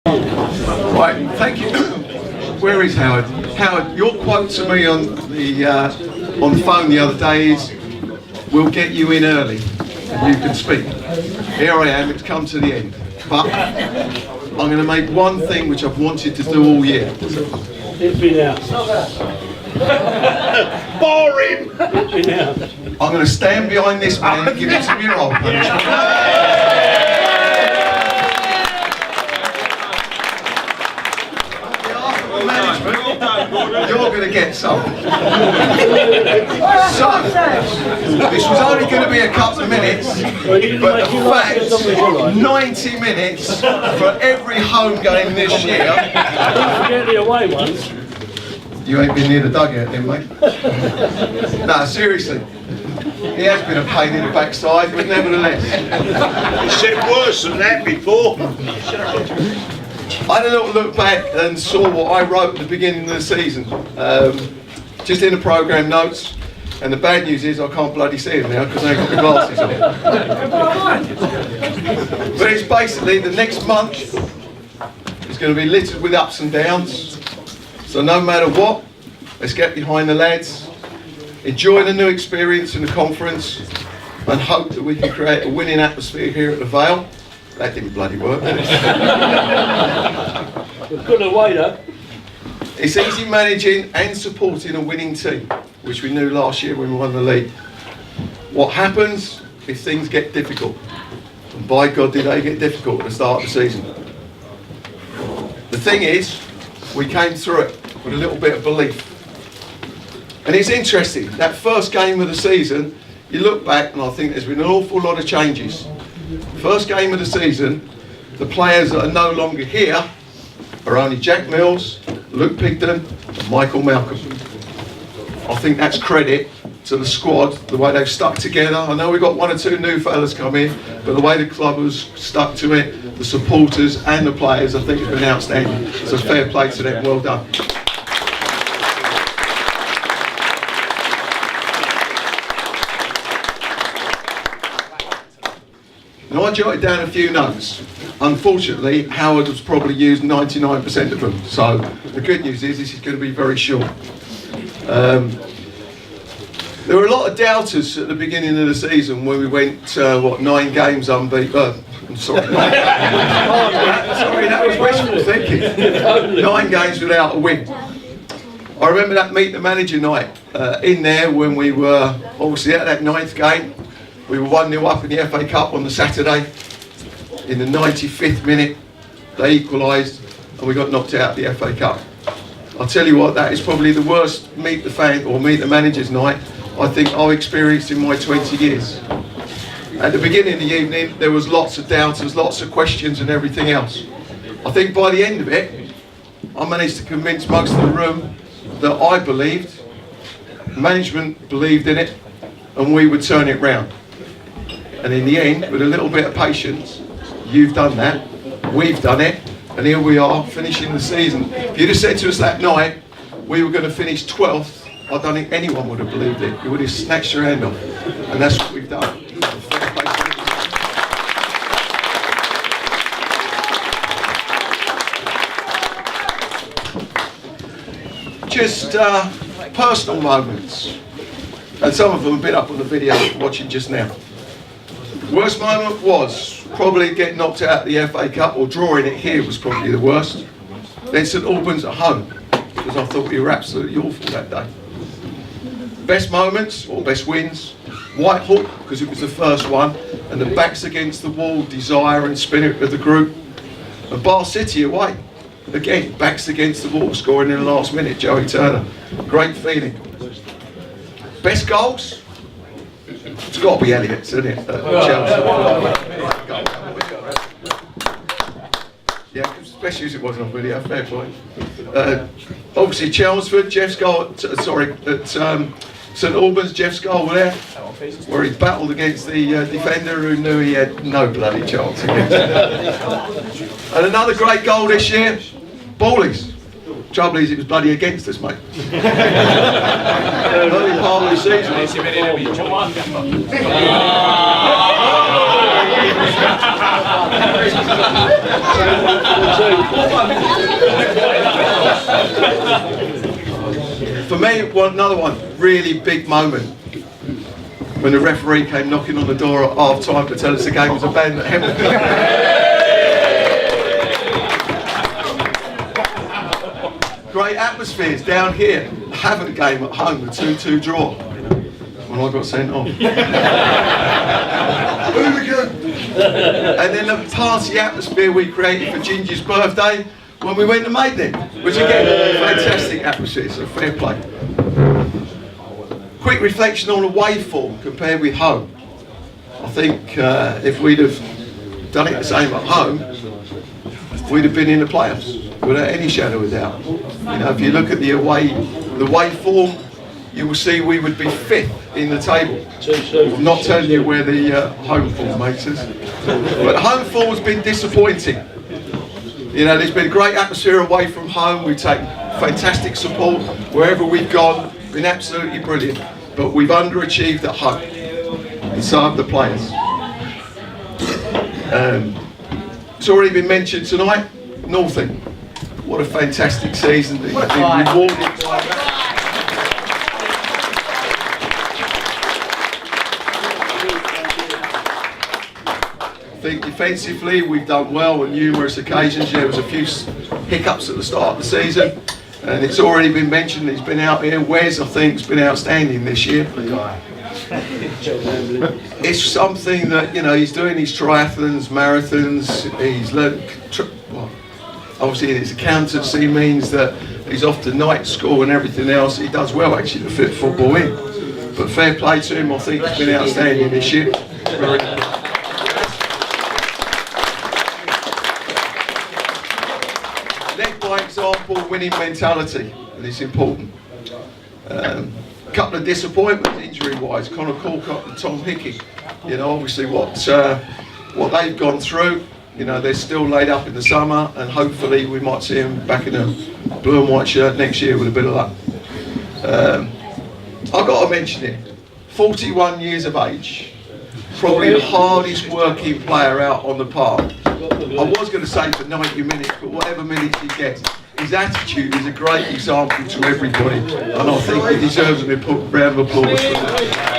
Right, thank you. Where is Howard? Howard, your quote to me on the phone the other day is, "We'll get you in early and you can speak." Here I am, it's come to the end. But I'm going to make one thing which I've wanted to do all year. It's been out. Boring! It's been out. I'm going to stand behind this man and give him some ear roll punishment. You're going to get some. So, this was only going to be a couple of minutes, but the fact, 90 minutes for every home game this year. Don't forget the away ones. You ain't been near the dugout then, mate? No, seriously. He has been a pain in the backside, but nevertheless. He said worse than that before. I had a little look back and saw what I wrote at the beginning of the season, just in the programme notes, and the bad news is I can't bloody see them now because I ain't got my glasses on. But it's basically the next month is going to be littered with ups and downs, so no matter what, let's get behind the lads, enjoy the new experience in the conference, and hope that we can create a winning atmosphere here at the Vale. That didn't bloody work, did it? Good away though. It's easy managing and supporting a winning team, which we knew last year when we won the league. What happens if things get difficult? And by God, did they get difficult at the start of the season. The thing is, we came through it with a little bit of belief. And it's interesting, that first game of the season, you look back and I think there's been an awful lot of changes. First game of the season, the players that are no longer here are only Jack Mills, Luke Pigden and Michael Malcolm. I think that's credit to the squad, the way they've stuck together. I know we've got one or two new fellas come in, but the way the club has stuck to it, the supporters and the players, I think has been outstanding. So fair play to them, well done. Now I jotted down a few notes. Unfortunately, Howard has probably used 99% of them. So the good news is this is going to be very short. There were a lot of doubters at the beginning of the season when we went, 9 games unbeaten. Sorry, that was wishful thinking. 9 games without a win. I remember that meet the manager night in there when we were obviously at that 9th game. We were 1-0 up in the FA Cup on the Saturday. In the 95th minute, they equalised and we got knocked out of the FA Cup. I'll tell you what, that is probably the worst meet the manager's night I think I've experienced in my 20 years. At the beginning of the evening, there was lots of doubters, lots of questions and everything else. I think by the end of it, I managed to convince most of the room that I believed, management believed in it, and we would turn it round. And in the end, with a little bit of patience, you've done that, we've done it, and here we are finishing the season. If you'd have said to us that night we were going to finish 12th, I don't think anyone would have believed it. You would have snatched your hand off. And that's what we've done. Just personal moments. And some of them have been up on the video watching just now. Worst moment was probably getting knocked out of the FA Cup, or drawing it here was probably the worst. Then St Albans at home, because I thought we were absolutely awful that day. Best moments, or best wins, White Hook, because it was the first one, and the backs against the wall, desire and spirit of the group. And Bar City away, again, backs against the wall, scoring in the last minute, Joey Turner. Great feeling. Best goals? It's got to be Elliott's, isn't it? Chelsea. Yeah, especially as it wasn't on video, fair point. Obviously Chelmsford, Jeff's goal at St Albans, Jeff's goal there, where he battled against the defender who knew he had no bloody chance against him. And another great goal this year, Bowleys. Trouble is, it was bloody against us, mate. Early part of the season. For me, another one, really big moment, when the referee came knocking on the door at half time to tell us the game was abandoned at Hamilton. Great atmospheres down here. Having a game at home, a 2-2 draw. When I got sent off. And then the party atmosphere we created for Ginger's birthday when we went to Maiden, which again, fantastic atmosphere, so fair play. Quick reflection on away form compared with home. I think if we'd have done it the same at home, we'd have been in the playoffs without any shadow of doubt. You know, if you look at the away form, you will see we would be 5th in the table. I'm not telling you where the home form makes us, but home form has been disappointing. You know, there's been a great atmosphere away from home. We've taken fantastic support wherever we've gone, been absolutely brilliant, but we've underachieved at home, and so have the players. It's already been mentioned tonight, Northing. What a fantastic season. They've been rewarded by that. I think defensively we've done well on numerous occasions. There was a few hiccups at the start of the season, and it's already been mentioned. He's been out here. Wes, I think, has been outstanding this year. It's something that, you know, he's doing these triathlons, marathons. He's learned. Obviously, his accountancy means that he's off to night school and everything else. He does well actually to fit football in. But fair play to him. I think he's been outstanding this year. Led by example, winning mentality, and it's important. Couple of disappointments injury-wise, Connor Colcott and Tom Hickey. You know, obviously what they've gone through. You know, they're still laid up in the summer, and hopefully we might see them back in a blue and white shirt next year with a bit of luck. I've got to mention it. 41 years of age, probably the hardest working player out on the park. I was going to say for 90 minutes, but whatever minutes he gets, his attitude is a great example to everybody, and I think he deserves a round of applause for that.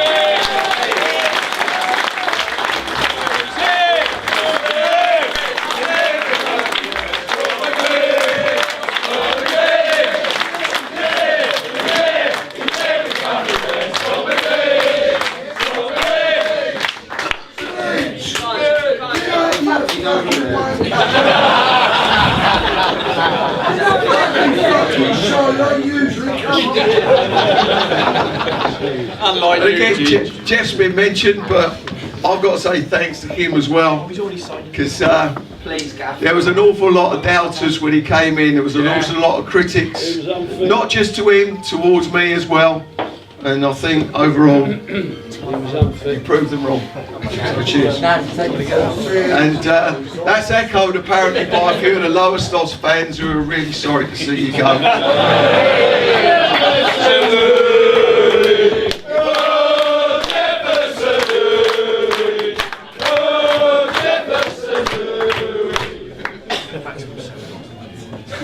And again, Jeff's been mentioned, but I've got to say thanks to him as well, because there was an awful lot of doubters when he came in. There was an awful lot of critics, not just to him, towards me as well. And I think overall, he proved them wrong. So cheers. And that's echoed apparently by a few of the lower Stoss fans who are really sorry to see you go.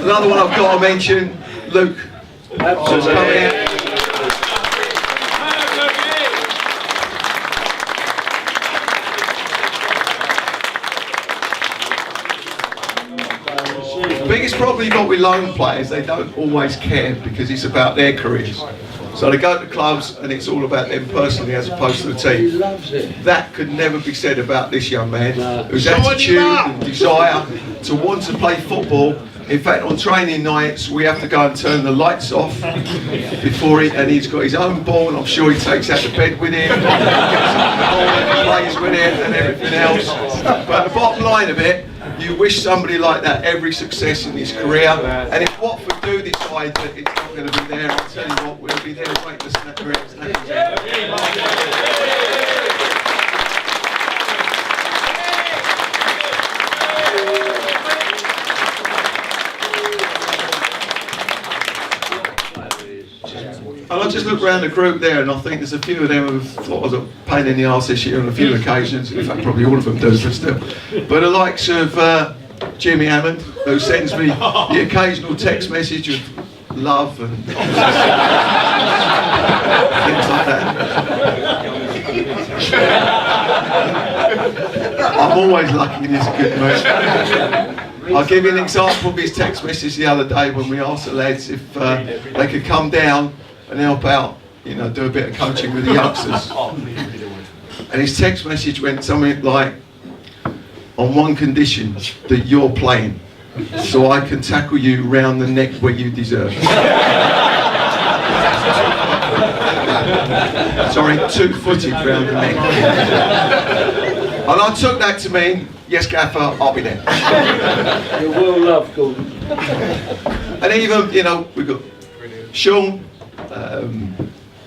Another one I've got to mention, Luke. Absolutely. The biggest problem you've got with loan players, they don't always care because it's about their careers. So they go to clubs and it's all about them personally as opposed to the team. That could never be said about this young man, whose attitude and desire to want to play football. In fact, on training nights, we have to go and turn the lights off before and he's got his own ball, and I'm sure he takes that to bed with him, plays with it and everything else. But the bottom line of it, you wish somebody like that every success in his career, and if Watford do decide that it's not going to be there, I'll tell you what, we'll be there waiting to snap their heads. And I just look around the group there, and I think there's a few of them who've thought I was a pain in the arse this year on a few occasions. In fact, probably all of them do, but still. But the likes of Jimmy Hammond, who sends me the occasional text message of love and things like that. I'm always lucky in his good mood. I'll give you an example of his text message the other day when we asked the lads if they could come down and help out, you know, do a bit of coaching with the youngsters. And his text message went something like, on one condition, that you're playing, so I can tackle you round the neck where you deserve. Sorry, 2-footed round the neck. And I took that to mean, yes, Gaffer, I'll be there. You're well loved, Gordon. And even, you know, we've got Sean,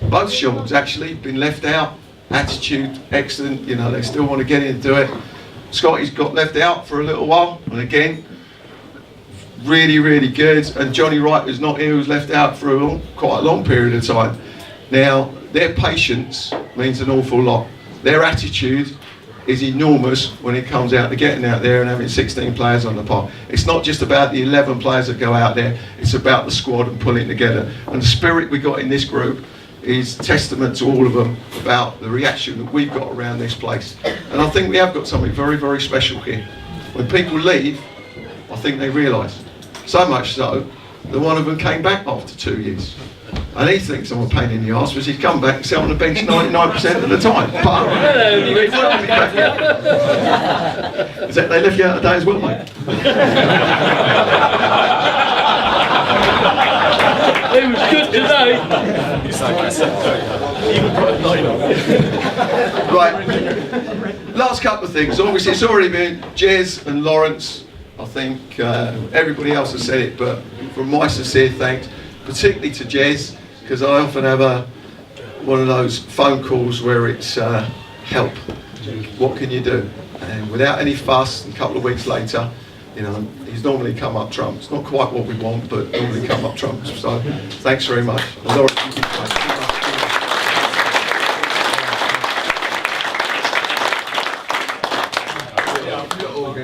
both Sean's actually been left out. Attitude, excellent, you know, they still want to get into it. Scotty's got left out for a little while, and again, really, really good. And Johnny Wright, who's not here, who's left out for quite a long period of time. Now, their patience means an awful lot. Their attitude is enormous when it comes out to getting out there and having 16 players on the park. It's not just about the 11 players that go out there, it's about the squad and pulling together. And the spirit we got in this group is testament to all of them about the reaction that we've got around this place. And I think we have got something very, very special here. When people leave, I think they realise. So much so that one of them came back after 2 years. And he thinks I'm a pain in the arse because he's come back and sat on the bench 99% of the time. But is that they left you out today as well, mate? It was good today. Right, last couple of things. Obviously it's already been Jez and Lawrence. I think everybody else has said it, but from my sincere thanks, particularly to Jez, because I often have one of those phone calls where it's help, what can you do? And without any fuss, a couple of weeks later, you know, he's normally come up trumps. Not quite what we want, but normally come up trumps. So thanks very much. Laura,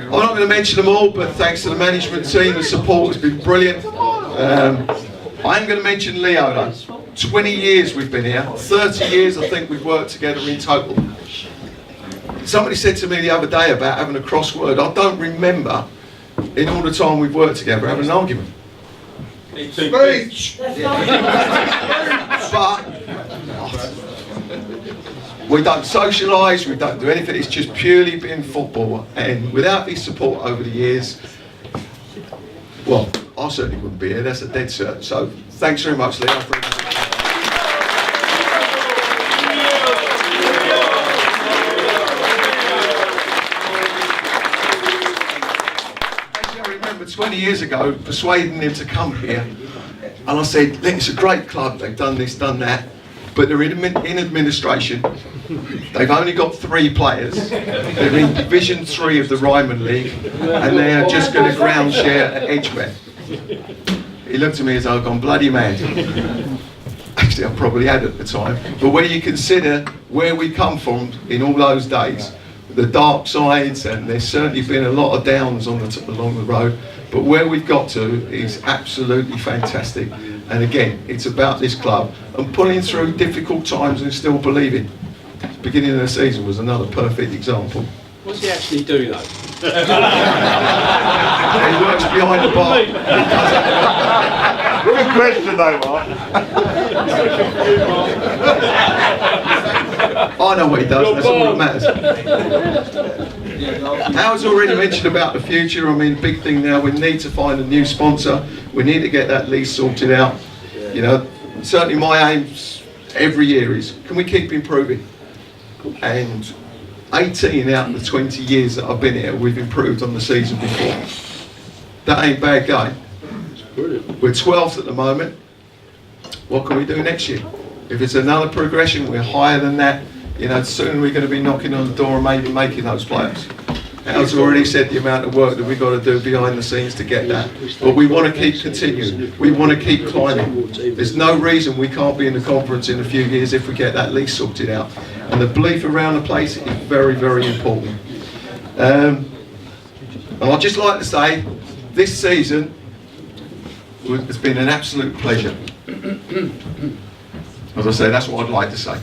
I'm not going to mention them all, but thanks to the management team, the support has been brilliant. I am going to mention Leo though. 20 years we've been here, 30 years I think we've worked together in total. Somebody said to me the other day about having a crossword. I don't remember in all the time we've worked together having an argument. Speech! But we don't socialise, we don't do anything, it's just purely been football. And without his support over the years, well, I certainly wouldn't be here, that's a dead cert. So thanks very much, Leo. I remember 20 years ago persuading him to come here, and I said, look, it's a great club, they've done this, done that, but they're in administration. They've only got 3 players. They're in Division 3 of the Ryman League, and they are just going to ground share at Edgware. He looked at me as though I'd gone bloody mad. Actually, I probably had at the time. But when you consider where we come from in all those days, the dark sides, and there's certainly been a lot of downs on along the road, but where we've got to is absolutely fantastic. And again, it's about this club and pulling through difficult times and still believing. The beginning of the season was another perfect example. What's he actually do though? He works behind the bar. Good question though, Mark. I know what he does, that's all that matters. Al's already mentioned about the future. I mean, big thing now, we need to find a new sponsor. We need to get that lease sorted out. You know, certainly my aims every year is, can we keep improving? And 18 out of the 20 years that I've been here, we've improved on the season before. That ain't bad going. We're 12th at the moment. What can we do next year? If it's another progression, we're higher than that. You know, soon we're going to be knocking on the door and maybe making those playoffs. Al's already said the amount of work that we've got to do behind the scenes to get that. But we want to keep continuing. We want to keep climbing. There's no reason we can't be in the conference in a few years if we get that lease sorted out. And the belief around the place is very, very important. And I'd just like to say, this season has been an absolute pleasure. As I say, that's what I'd like to say.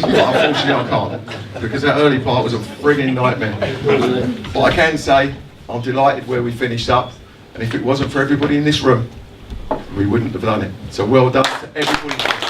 But unfortunately I can't, because that early part was a frigging nightmare. But I can say, I'm delighted where we finished up, and if it wasn't for everybody in this room, we wouldn't have done it. So well done to everybody.